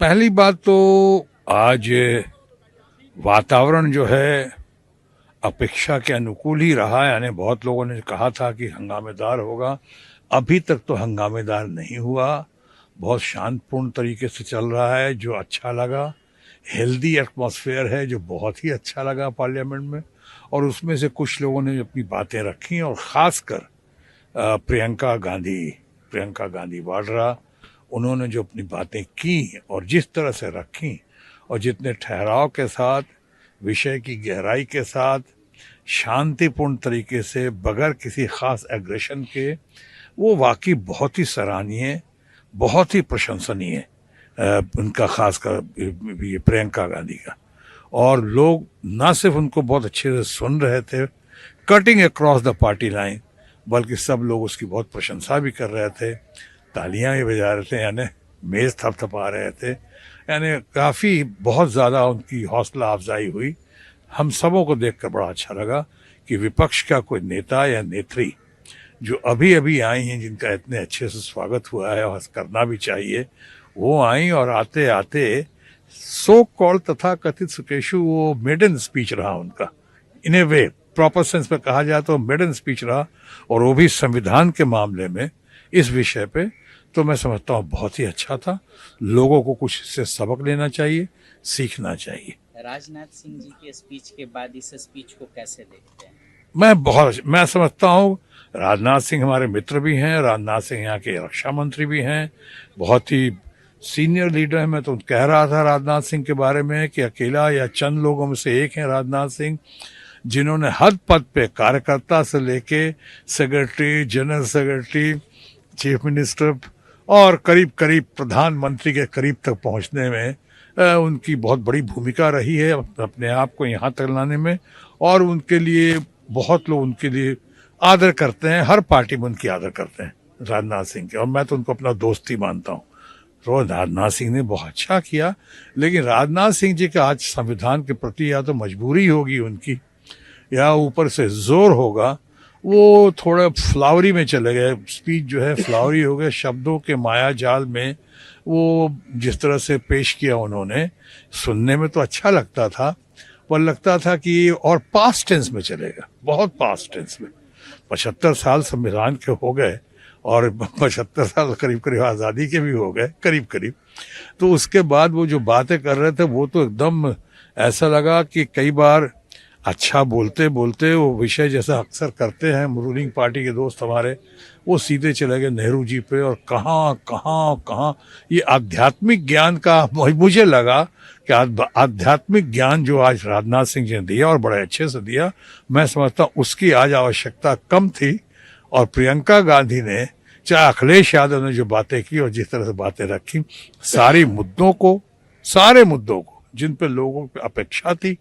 पहली बात तो आज वातावरण जो है अपेक्षा के अनुकूल ही रहा, यानी बहुत लोगों ने कहा था कि हंगामेदार होगा। अभी तक तो हंगामेदार नहीं हुआ, बहुत शांतपूर्ण तरीके से चल रहा है, जो अच्छा लगा। हेल्दी एटमॉस्फेयर है, जो बहुत ही अच्छा लगा पार्लियामेंट में। और उसमें से कुछ लोगों ने अपनी बातें रखी, और ख़ासकर प्रियंका गांधी वाड्रा, उन्होंने जो अपनी बातें की और जिस तरह से रखी और जितने ठहराव के साथ, विषय की गहराई के साथ, शांतिपूर्ण तरीके से, बगैर किसी ख़ास एग्रेशन के, वो वाकई बहुत ही सराहनीय, बहुत ही प्रशंसनीय उनका, खासकर ये प्रियंका गांधी का। और लोग ना सिर्फ उनको बहुत अच्छे से सुन रहे थे, cutting across the party line, बल्कि सब लोग उसकी बहुत प्रशंसा भी कर रहे थे, तालियां भी बजा रहे थे, यानी मेज़ थपथपा रहे थे। यानी काफ़ी बहुत ज़्यादा उनकी हौसला अफजाई हुई। हम सबों को देखकर बड़ा अच्छा लगा कि विपक्ष का कोई नेता या नेत्री जो अभी अभी आई हैं, जिनका इतने अच्छे से स्वागत हुआ है और करना भी चाहिए, वो आई, और आते आते सो कॉल्ड तथा कथित सुकेशु, वो मेडन स्पीच रहा उनका। इन ए वे, प्रॉपर सेंस में कहा जाए तो मेडन स्पीच रहा, और वो भी संविधान के मामले में, इस विषय पे। तो मैं समझता हूँ बहुत ही अच्छा था। लोगों को कुछ इससे सबक लेना चाहिए, सीखना चाहिए। राजनाथ सिंह जी के स्पीच के बाद इस स्पीच को कैसे देखते हैं? मैं समझता हूँ, राजनाथ सिंह हमारे मित्र भी हैं, राजनाथ सिंह यहाँ के रक्षा मंत्री भी हैं, बहुत ही सीनियर लीडर हैं। मैं तो कह रहा था राजनाथ सिंह के बारे में कि अकेला या चंद लोगों में से एक हैं राजनाथ सिंह, जिन्होंने हर पद पे, कार्यकर्ता से लेके secretary, general secretary, chief minister और करीब करीब प्रधानमंत्री के करीब तक पहुंचने में उनकी बहुत बड़ी भूमिका रही है, अपने आप को यहाँ तक लाने में। और उनके लिए बहुत लोग उनके लिए आदर करते हैं, हर पार्टी में उनकी आदर करते हैं राजनाथ सिंह के, और मैं तो उनको अपना दोस्त ही मानता हूँ। तो राजनाथ सिंह ने बहुत अच्छा किया, लेकिन राजनाथ सिंह जी का आज संविधान के प्रति या तो मजबूरी होगी उनकी, या ऊपर से जोर होगा, वो थोड़ा फ्लावरी में चले गए। स्पीच जो है फ्लावरी हो गए, शब्दों के माया जाल में वो जिस तरह से पेश किया उन्होंने, सुनने में तो अच्छा लगता था, पर लगता था कि और पास्ट टेंस में चलेगा, बहुत पास्ट टेंस में। 75 साल संविधान के हो गए, और 75 साल करीब करीब आज़ादी के भी हो गए, करीब करीब। तो उसके बाद वो जो बातें कर रहे थे, वो तो एकदम ऐसा लगा कि कई बार अच्छा बोलते बोलते वो विषय, जैसा अक्सर करते हैं रूलिंग पार्टी के दोस्त हमारे, वो सीधे चले गए नेहरू जी पे, और कहाँ कहाँ कहाँ ये आध्यात्मिक ज्ञान का, मुझे लगा कि आध्यात्मिक ज्ञान जो आज राजनाथ सिंह जी ने दिया, और बड़े अच्छे से दिया, मैं समझता हूँ उसकी आज आवश्यकता कम थी। और प्रियंका गांधी ने, चाहे अखिलेश यादव ने जो बातें की और जिस तरह से बातें रखी, सारे मुद्दों को जिन पे लोगों की अपेक्षा थी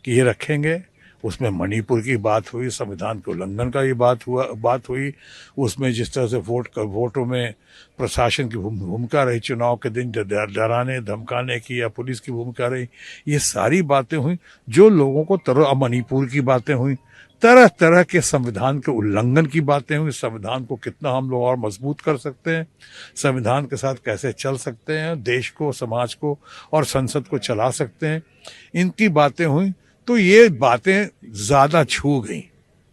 कि ये रखेंगे, उसमें मणिपुर की बात हुई, संविधान के उल्लंघन का ये बात हुई, उसमें जिस तरह से वोटों में प्रशासन की भूमिका रही, चुनाव के दिन डराने धमकाने की, या पुलिस की भूमिका रही, ये सारी बातें हुई जो लोगों को मणिपुर की बातें हुई, तरह तरह के संविधान के उल्लंघन की बातें हुई, संविधान को कितना हम लोग और मजबूत कर सकते हैं, संविधान के साथ कैसे चल सकते हैं, देश को, समाज को और संसद को चला सकते हैं, इनकी बातें हुई। तो ये बातें ज़्यादा छू गई।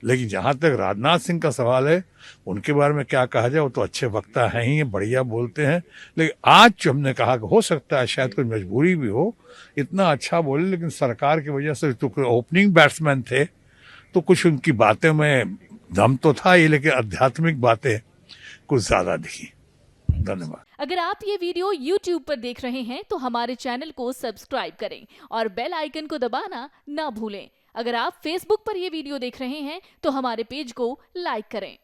लेकिन जहाँ तक राजनाथ सिंह का सवाल है, उनके बारे में क्या कहा जाए, वो तो अच्छे वक्ता हैं ही, बढ़िया बोलते हैं। लेकिन आज जो हमने कहा कि हो सकता है शायद कोई मजबूरी भी हो, इतना अच्छा बोले, लेकिन सरकार की वजह से तो ओपनिंग बैट्समैन थे, तो कुछ उनकी बातें में दम तो था ही, लेकिन आध्यात्मिक बातें कुछ ज़्यादा दिखी। धन्यवाद। अगर आप ये वीडियो YouTube पर देख रहे हैं तो हमारे चैनल को सब्सक्राइब करें और बेल आइकन को दबाना ना भूलें। अगर आप Facebook पर ये वीडियो देख रहे हैं तो हमारे पेज को लाइक करें।